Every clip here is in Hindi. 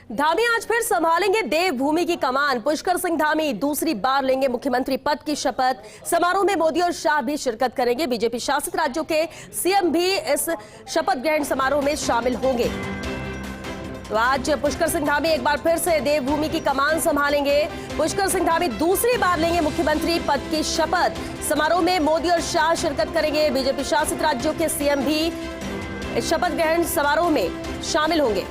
धामी आज फिर संभालेंगे देवभूमि की कमान। पुष्कर सिंह धामी दूसरी बार लेंगे मुख्यमंत्री पद की शपथ। समारोह में मोदी और शाह भी शिरकत करेंगे। बीजेपी शासित राज्यों के सीएम भी इस शपथ ग्रहण समारोह में शामिल होंगे। तो आज पुष्कर सिंह धामी एक बार फिर से देवभूमि की कमान संभालेंगे। पुष्कर सिंह धामी दूसरी बार लेंगे मुख्यमंत्री पद की शपथ। समारोह में मोदी और शाह शिरकत करेंगे। बीजेपी शासित राज्यों के सीएम भी इस शपथ ग्रहण समारोह में शामिल होंगे।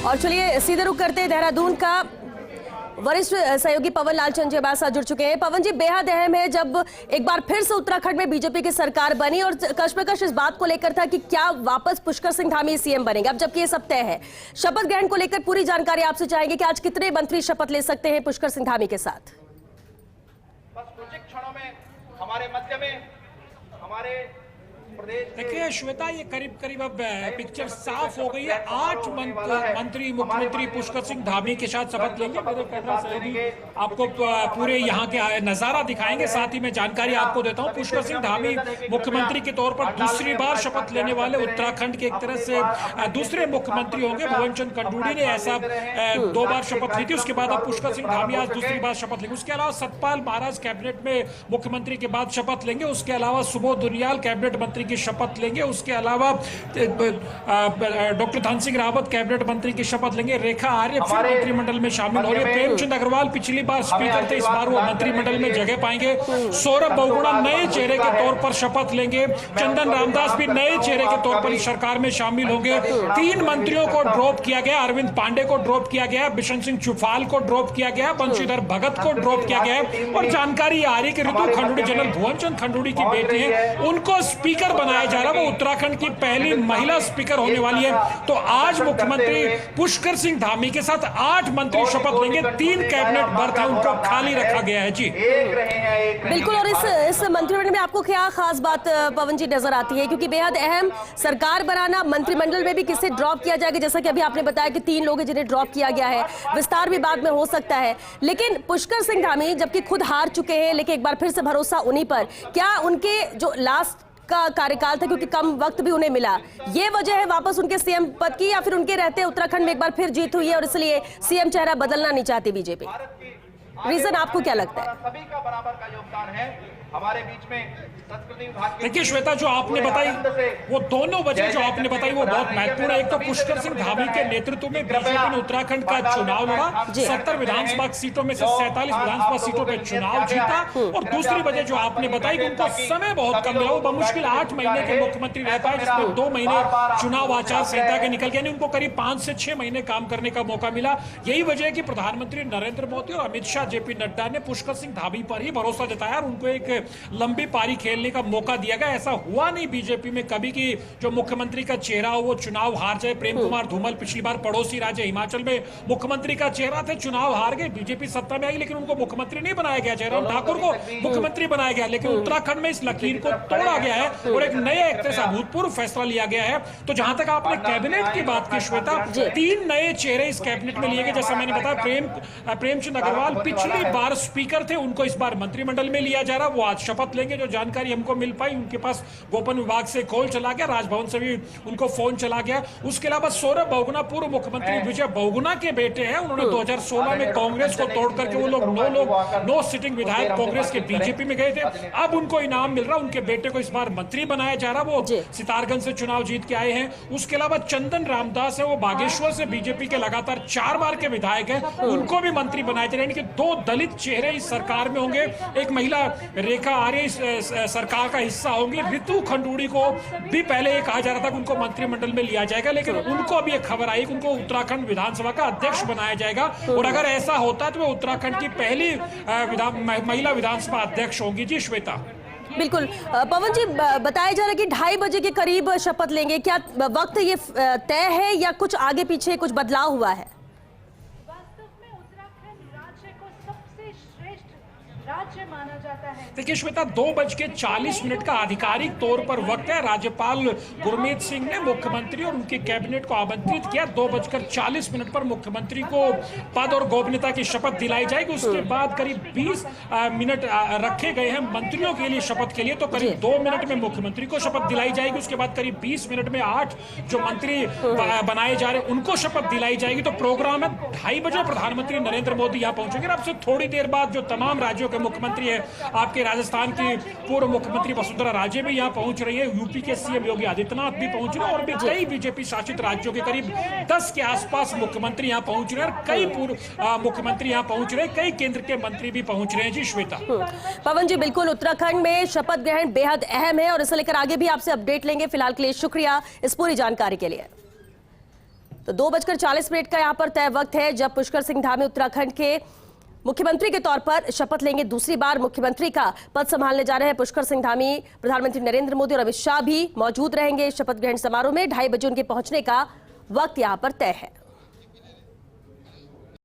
और चलिए सीधे रुख करते हैं देहरादून का। वरिष्ठ सहयोगी पवन लाल चंद जी हमारे साथ जुड़ चुके हैं। पवन जी, बेहद अहम है जब एक बार फिर से उत्तराखंड में बीजेपी की सरकार बनी और कशमकश इस बात को लेकर था कि क्या वापस पुष्कर सिंह धामी सीएम बनेंगे। अब जबकि ये सब तय है, शपथ ग्रहण को लेकर पूरी जानकारी आपसे चाहेंगे कि आज कितने मंत्री शपथ ले सकते हैं पुष्कर सिंह धामी के साथ। बस कुछ क्षणों में हमारे मध्य में हमारे देखिए श्वेता, ये करीब करीब अब पिक्चर साफ हो गई है। 8 मंत्री मुख्यमंत्री पुष्कर सिंह धामी के साथ शपथ लेंगे। मेरे कैमरा सहयोगी आपको पूरे यहाँ के नजारा दिखाएंगे, साथ ही मैं जानकारी आपको देता हूँ। पुष्कर सिंह धामी मुख्यमंत्री के तौर पर दूसरी बार शपथ लेने वाले उत्तराखंड के एक तरह से दूसरे मुख्यमंत्री होंगे। भुवन चंद खंडूड़ी ने ऐसा 2 बार शपथ ली थी, उसके बाद अब पुष्कर सिंह धामी आज दूसरी बार शपथ लेंगे। उसके अलावा सतपाल महाराज कैबिनेट में मुख्यमंत्री के बाद शपथ लेंगे। उसके अलावा सुबोध दुनियाल कैबिनेट मंत्री की शपथ लेंगे। उसके अलावा डॉक्टर धन सिंह रावत कैबिनेट मंत्री की शपथ लेंगे। रेखा आर्य फिर मंत्रिमंडल में शामिल हो रही है। प्रेमचंद अग्रवाल पिछली बार स्पीकर थे, इस बार वो मंत्रिमंडल में जगह पाएंगे। सौरभ बहुगुणा नए चेहरे के तौर पर शपथ लेंगे। चंदन रामदास भी नए चेहरे के तौर पर इस सरकार में शामिल होंगे। 3 मंत्रियों को ड्रॉप किया गया। अरविंद पांडे को ड्रॉप किया गया, बिशन सिंह चुफाल को ड्रॉप किया गया, बंशीधर भगत को ड्रॉप किया गया। और जानकारी आ रही कि ऋतु खंडूड़ी, जनरल भुवन चंद खंडूड़ी की बेटी है, उनको स्पीकर बनाया जा रहा है। वो उत्तराखंड की पहली महिला स्पीकर होने वाली है। तो आज मुख्यमंत्री पुष्कर सिंह धामी के साथ 8 मंत्री शपथ लेंगे। 3 कैबिनेट बर्थ है उनको खाली रखा गया है। जी बिल्कुल। और इस मंत्रिमंडल में आपको क्या खास बात पवन जी नजर आती है, क्योंकि बेहद अहम सरकार बनाना, मंत्रिमंडल में भी किसे ड्रॉप किया जाएगा, जैसा कि अभी आपने बताया कि 3 लोग हैं जिन्हें ड्रॉप किया गया है, विस्तार भी बाद में हो सकता है। लेकिन पुष्कर सिंह धामी जबकि खुद हार चुके हैं, लेकिन एक बार फिर से भरोसा उन्हीं पर। क्या उनके जो लास्ट का कार्यकाल था, क्योंकि कम वक्त भी उन्हें मिला, ये वजह है वापस उनके सीएम पद की, या फिर उनके रहते उत्तराखंड में एक बार फिर जीत हुई है और इसलिए सीएम चेहरा बदलना नहीं चाहती बीजेपी? रीजन आपको क्या लगता है? सभी का बराबर का योगदान है हमारे बीच में। संस्कृति विभाग के देखिए श्वेता, जो आपने बताई वो दोनों वजह जो आपने बताई वो बहुत महत्वपूर्ण है। एक तो पुष्कर सिंह धामी के नेतृत्व में बीजेपी ने उत्तराखंड का चुनाव लड़ा, 70 विधानसभा सीटों में से 47 विधानसभा सीटों पे चुनाव जीता। और दूसरी वजह जो आपने बताई कि उनको समय बहुत कम मिला, वो बमुश्किल 8 महीने के मुख्यमंत्री रह पाए, जिसमें 2 महीने चुनाव आचार संहिता के निकल गए। उनको करीब 5 से 6 महीने काम करने का मौका मिला। यही वजह है कि प्रधानमंत्री नरेंद्र मोदी और अमित शाह, जेपी नड्डा ने पुष्कर सिंह धामी पर ही भरोसा जताया और उनको एक लंबी पारी खेलने का मौका दिया गया। ऐसा हुआ नहीं बीजेपी में कभी कि जो मुख्यमंत्री का चेहरा हो वो चुनाव हार जाए। प्रेम कुमार धूमल पिछली बार पड़ोसी राज्य हिमाचल में मुख्यमंत्री का चेहरा थे, चुनाव हार गए, बीजेपी सत्ता में आई, लेकिन उनको मुख्यमंत्री नहीं बनाया गया। जयराम ठाकुर को मुख्यमंत्री बनाया गया, लेकिन उत्तराखंड में इस लकीर को तोड़ा गया है और एक नए एक तरह से अभूतपूर्व फैसला लिया गया है। तो जहां तक आपने कैबिनेट की बात की श्वेता, 3 नए चेहरे इस कैबिनेट में लिए गए। जैसा मैंने बताया, प्रेमचंद अग्रवाल पिछली बार स्पीकर थे, उनको इस बार मंत्रिमंडल में लिया जा रहा। वो आज शपथ लेंगे। जो जानकारी हमको मिल पाई, उनके पास गोपन विभाग से कॉल चला गया, राजभवन से भी उनको फोन चला गया। उसके अलावा सौरभ बहुगुणा पूर्व मुख्यमंत्री विजय बहुगुणा के बेटे हैं। उन्होंने 2016 में कांग्रेस को तोड़ करके वो लोग 9 सिटिंग विधायक कांग्रेस के बीजेपी में गए थे। अब उनको इनाम मिल रहा, उनके बेटे को इस बार मंत्री बनाया जा रहा। वो सितारगंज से चुनाव जीत के आए हैं। उसके अलावा चंदन रामदास है, वो बागेश्वर से बीजेपी के लगातार 4 बार के विधायक हैं, उनको भी मंत्री बनाया जा रहा है। यानी कि 2 दलित चेहरे इस सरकार में होंगे। एक महिला रेखा आर्य सरकार का हिस्सा होंगी। ऋतु खंडूड़ी को भी पहले ये कहा जा रहा था कि उनको मंत्रिमंडल में लिया जाएगा, लेकिन उनको अभी एक खबर आई कि उनको उत्तराखंड विधानसभा का अध्यक्ष बनाया जाएगा। और अगर ऐसा होता है तो वो उत्तराखंड की पहली महिला विधानसभा अध्यक्ष होंगी। जी श्वेता। बिल्कुल। पवन जी, बताया जा रहा है कि 2:30 बजे के करीब शपथ लेंगे। क्या वक्त ये तय है या कुछ आगे पीछे कुछ बदलाव हुआ है? वास्तव में उत्तराखंड राज्य को सबसे श्रेष्ठ राज्य देखिए श्वेता, 2:40 का आधिकारिक तौर पर वक्त है। राज्यपाल गुरमीत सिंह ने मुख्यमंत्री और उनके कैबिनेट को आमंत्रित किया। 2:40 पर मुख्यमंत्री को पद और गोपनीयता की शपथ दिलाई जाएगी। उसके बाद करीब 20 मिनट रखे गए हैं मंत्रियों के लिए शपथ के लिए। तो करीब 2 मिनट में मुख्यमंत्री को शपथ दिलाई जाएगी। उसके बाद करीब 20 मिनट में 8 जो मंत्री बनाए जा रहे हैं उनको शपथ दिलाई जाएगी। तो प्रोग्राम है 2:30 बजे प्रधानमंत्री नरेंद्र मोदी यहाँ पहुंचेंगे। अब से थोड़ी देर बाद जो तमाम राज्यों के मुख्यमंत्री है, आपके राजस्थान की पूर्व मुख्यमंत्री वसुंधरा राजे भी यहाँ पहुंच रही है, यूपी के सीएम योगी आदित्यनाथ भी पहुंच रहे हैं और भी कई बीजेपी शासित राज्यों के करीब 10 के आसपास मुख्यमंत्री यहाँ पहुंच रहे हैं और कई पूर्व मुख्यमंत्री यहाँ पहुंच रहे हैं, कई केंद्र के मंत्री भी पहुंच रहे हैं। जी श्वेता। पवन जी, बिल्कुल उत्तराखंड में शपथ ग्रहण बेहद अहम है और इसे लेकर आगे भी आपसे अपडेट लेंगे। फिलहाल के लिए शुक्रिया इस पूरी जानकारी के लिए। तो 2:40 का यहाँ पर तय वक्त है जब पुष्कर सिंह धामी उत्तराखंड के मुख्यमंत्री के तौर पर शपथ लेंगे। दूसरी बार मुख्यमंत्री का पद संभालने जा रहे हैं पुष्कर सिंह धामी। प्रधानमंत्री नरेंद्र मोदी और अमित शाह भी मौजूद रहेंगे शपथ ग्रहण समारोह में। 2:30 बजे उनके पहुंचने का वक्त यहां पर तय है।